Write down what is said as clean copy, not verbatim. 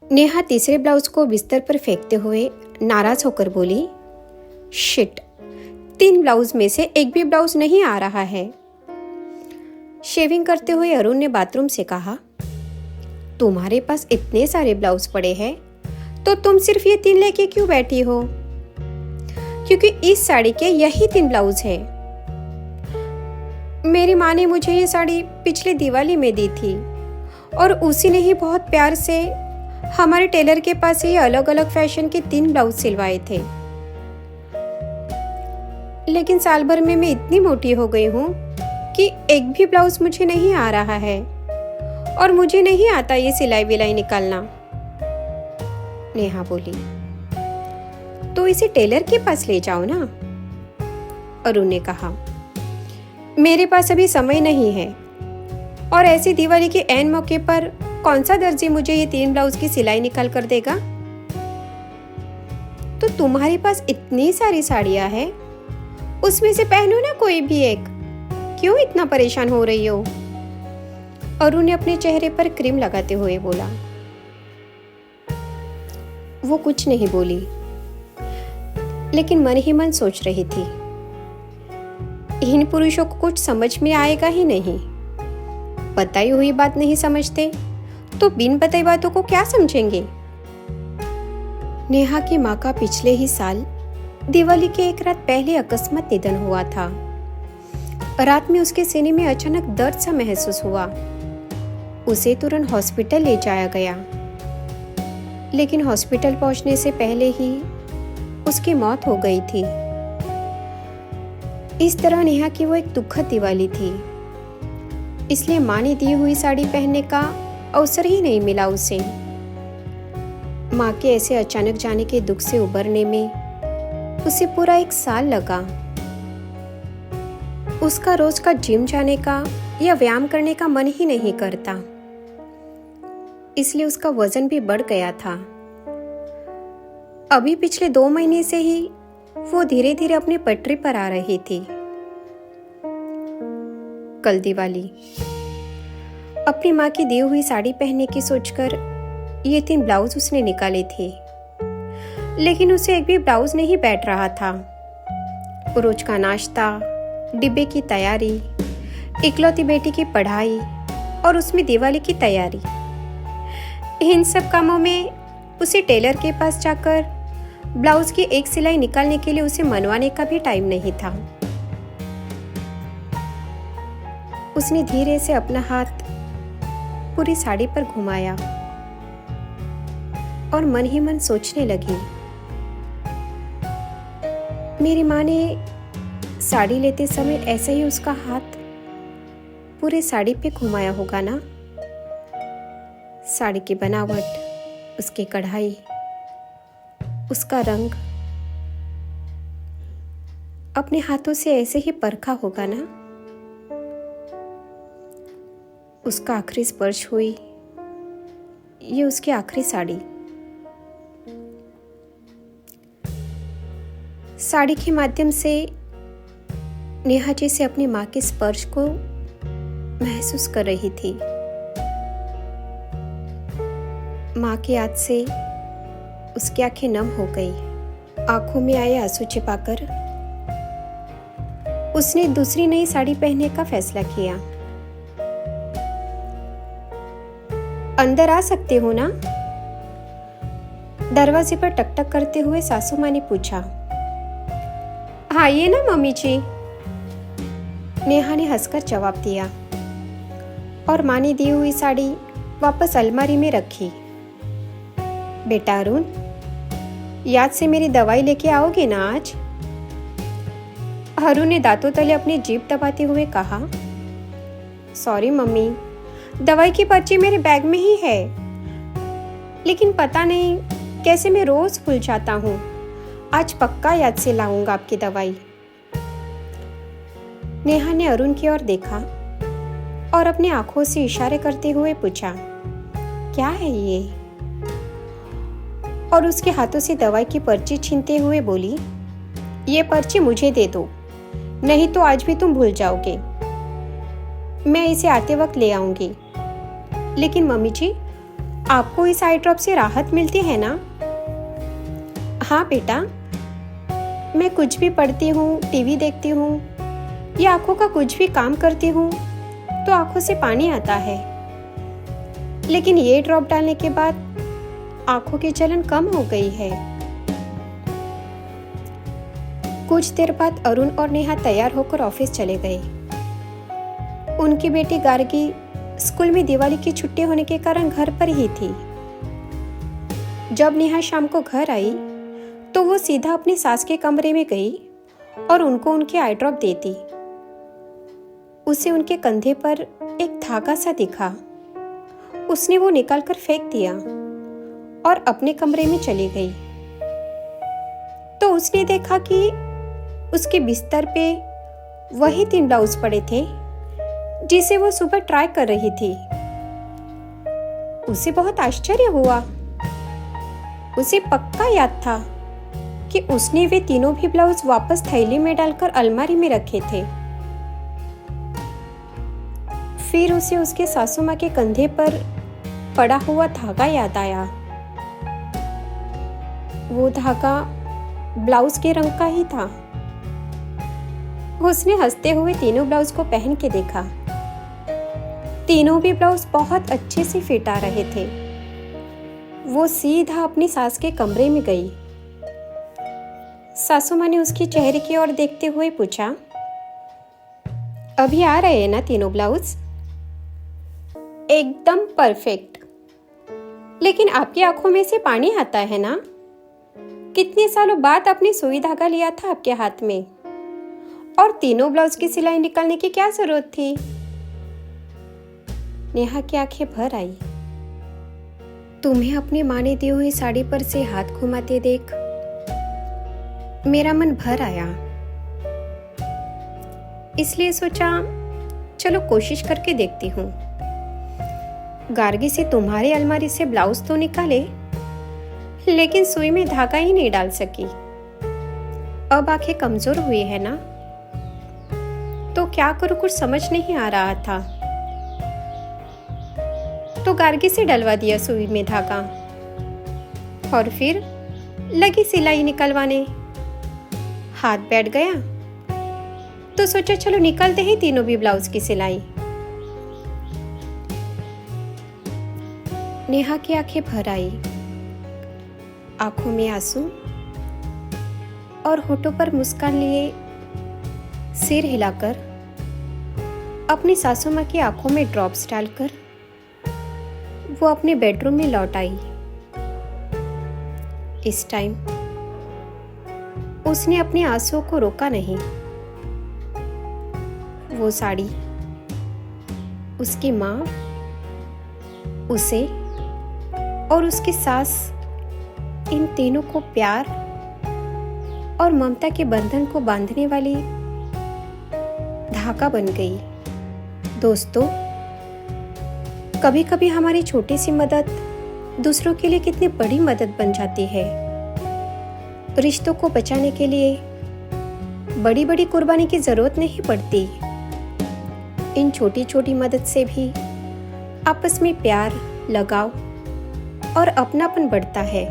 नेहा तीसरे ब्लाउज को बिस्तर पर फेंकते हुए नाराज होकर बोली, शिट, 3 ब्लाउज में से एक भी ब्लाउज नहीं आ रहा है। शेविंग करते हुए अरुण ने बाथरूम से कहा, तुम्हारे पास इतने सारे ब्लाउज पड़े हैं तो तुम सिर्फ ये 3 लेके क्यों बैठी हो? क्योंकि इस साड़ी के यही 3 ब्लाउज है। मेरी माँ ने मुझे ये साड़ी पिछले दिवाली में दी थी और उसी ने ही बहुत प्यार से हमारे टेलर के पास ये अलग अलग फैशन के 3 ब्लाउज सिलवाए थे। लेकिन साल भर में मैं इतनी मोटी हो गई हूँ कि एक भी ब्लाउज मुझे नहीं आ रहा है और मुझे नहीं आता ये सिलाई विलाई निकालना। नेहा बोली, तो इसे टेलर के पास ले जाओ ना। अरुण ने कहा, मेरे पास अभी समय नहीं है और ऐसी दिवाली के ऐन मौके पर कौन सा दर्जी मुझे ये 3 ब्लाउज की सिलाई निकाल कर देगा? तो तुम्हारे पास इतनी सारी साड़ियां हैं, उसमें से पहनो ना कोई भी एक। क्यों इतना परेशान हो रही हो? अरुण ने अपने चेहरे पर क्रीम लगाते हुए बोला। वो कुछ नहीं बोली, लेकिन मन ही मन सोच रही थी, इन पुरुषों को कुछ समझ में आएगा ही नहीं। बताई हुई बात नहीं समझते तो बिन बताई बातों को क्या समझेंगे? नेहा की माँ का पिछले ही साल दिवाली के एक रात पहले अकस्मात निधन हुआ था। रात में उसके सीने में अचानक दर्द सा महसूस हुआ। उसे तुरंत हॉस्पिटल ले जाया गया, लेकिन हॉस्पिटल पहुंचने से पहले ही उसकी मौत हो गई थी। इस तरह नेहा की वो एक दुखद दिवाली थी, इसलिए माँ ने दी हुई साड़ी पहनने का अवसर ही नहीं मिला उसे। माँ के ऐसे अचानक जाने के दुख से उबरने में उसे पूरा 1 साल लगा। उसका रोज का जिम जाने का या व्यायाम करने का मन ही नहीं करता, इसलिए उसका वजन भी बढ़ गया था। अभी पिछले 2 महीने से ही वो धीरे धीरे अपनी पटरी पर आ रही थी। कल दिवाली, अपनी माँ की दी हुई साड़ी पहनने की सोचकर ये 3 ब्लाउज उसने निकाले थे, लेकिन उसे एक भी ब्लाउज नहीं बैठ रहा था। रोज का नाश्ता, डिब्बे की तैयारी, इकलौती बेटी की पढ़ाई और उसमें दिवाली की तैयारी, इन सब कामों में उसे टेलर के पास जाकर ब्लाउज की एक सिलाई निकालने के लिए उसे मनवाने का भी टाइम नहीं था। उसने धीरे से अपना हाथ पूरी साड़ी पर घुमाया और मन ही मन सोचने लगी, मेरी माँ ने साड़ी लेते समय ऐसे ही उसका हाथ पूरे साड़ी पे घुमाया होगा ना। साड़ी की बनावट, उसकी कढ़ाई, उसका रंग अपने हाथों से ऐसे ही परखा होगा ना। उसका आखिरी स्पर्श हुई ये उसकी आखिरी साड़ी। साड़ी के माध्यम से नेहा जी से अपनी माँ के स्पर्श को महसूस कर रही थी। माँ की याद से उसकी आंखें नम हो गई। आंखों में आए आंसू छिपाकर उसने दूसरी नई साड़ी पहनने का फैसला किया। अंदर आ सकते हो ना? दरवाजे पर टकटक करते हुए सासू माँ ने पूछा। आइए ना मम्मी जी, नेहा ने हंसकर जवाब दिया और माँ ने दी हुई साड़ी वापस अलमारी में रखी। बेटा अरुण, याद से मेरी दवाई लेके आओगे ना आज? अरुण ने दांतों तले अपनी जीभ दबाते हुए कहा। सॉरी मम्मी, दवाई की पर्ची मेरे बैग में ही है, लेकिन पता नहीं कैसे मैं रोज भूल जाता हूँ। आज पक्का याद से लाऊंगा आपकी दवाई। नेहा ने अरुण की ओर देखा और अपनी आंखों से इशारे करते हुए पूछा, क्या है ये? और उसके हाथों से दवाई की पर्ची छीनते हुए बोली, ये पर्ची मुझे दे दो, नहीं तो आज भी तुम भूल जाओगे। मैं इसे आते वक्त ले आऊंगी। लेकिन मम्मी जी, आपको इस आई ड्रॉप से राहत मिलती है ना? हाँ बेटा, मैं कुछ भी पढ़ती हूँ, टीवी देखती हूँ या आंखों का कुछ भी काम करती हूँ तो आंखों से पानी आता है, लेकिन ये ड्रॉप डालने के बाद आंखों की जलन कम हो गई है। कुछ देर बाद अरुण और नेहा तैयार होकर ऑफिस चले गए। उनकी बेटी गार्गी स्कूल में दिवाली की छुट्टी होने के कारण घर पर ही थी। जब नेहा शाम को घर आई तो वो सीधा अपनी सास के कमरे में गई और उनको उनके आई ड्रॉप दे दी। उसे उनके कंधे पर एक धागा सा दिखा। उसने वो निकालकर फेंक दिया और अपने कमरे में चली गई। तो उसने देखा कि उसके बिस्तर पे वही 3 ब्लाउज पड़े थे जिसे वो सुबह ट्राई कर रही थी। उसे बहुत आश्चर्य हुआ। उसे पक्का याद था कि उसने वे तीनों भी ब्लाउज वापस थैली में डालकर अलमारी में रखे थे। फिर उसे उसके सासू माँ के कंधे पर पड़ा हुआ धागा याद आया। वो धागा ब्लाउज के रंग का ही था। उसने हंसते हुए तीनों ब्लाउज को पहन के देखा। तीनों भी ब्लाउज बहुत अच्छे से फिट आ रहे थे। वो सीधा अपनी सास के कमरे में गई। सासू माँ ने उसके चेहरे की ओर देखते हुए पूछा, अभी आ रहे हैं ना तीनों ब्लाउज? एकदम परफेक्ट। लेकिन आपकी आंखों में से पानी आता है ना? कितने सालों बाद आपने सुई धागा लिया था आपके हाथ में, और तीनों ब्लाउज की सिलाई निकालने की क्या जरूरत थी? नेहा की आंखें भर आई। तुम्हें अपनी माँ ने दी हुई साड़ी पर से हाथ घुमाते देख मेरा मन भर आया। इसलिए सोचा चलो कोशिश करके देखती हूँ। गार्गी से तुम्हारी अलमारी से ब्लाउज तो निकाले, लेकिन सुई में धागा ही नहीं डाल सकी। अब आंखें कमजोर हुई है ना, तो क्या करूँ कुछ समझ नहीं आ रहा था। तो गार्गी से डलवा दिया सुई में धागा और फिर लगी सिलाई निकलवाने। हाथ बैठ गया तो सोचा चलो निकालते हैं तीनों भी ब्लाउज की सिलाई। नेहा की आंखें भर आई। आंखों में आंसू और होठों पर मुस्कान लिए सिर हिलाकर अपनी सासू माँ की आंखों में ड्रॉप्स डालकर वो अपने बेडरूम में लौट आई। इस टाइम उसने अपने आंसुओं को रोका नहीं। वो साड़ी, उसकी माँ, उसे और उसकी सास, इन तीनों को प्यार और ममता के बंधन को बांधने वाली धागा बन गई। दोस्तों, कभी कभी हमारी छोटी सी मदद दूसरों के लिए कितनी बड़ी मदद बन जाती है। रिश्तों को बचाने के लिए बड़ी बड़ी कुर्बानी की जरूरत नहीं पड़ती। इन छोटी छोटी मदद से भी आपस में प्यार, लगाव और अपनापन बढ़ता है।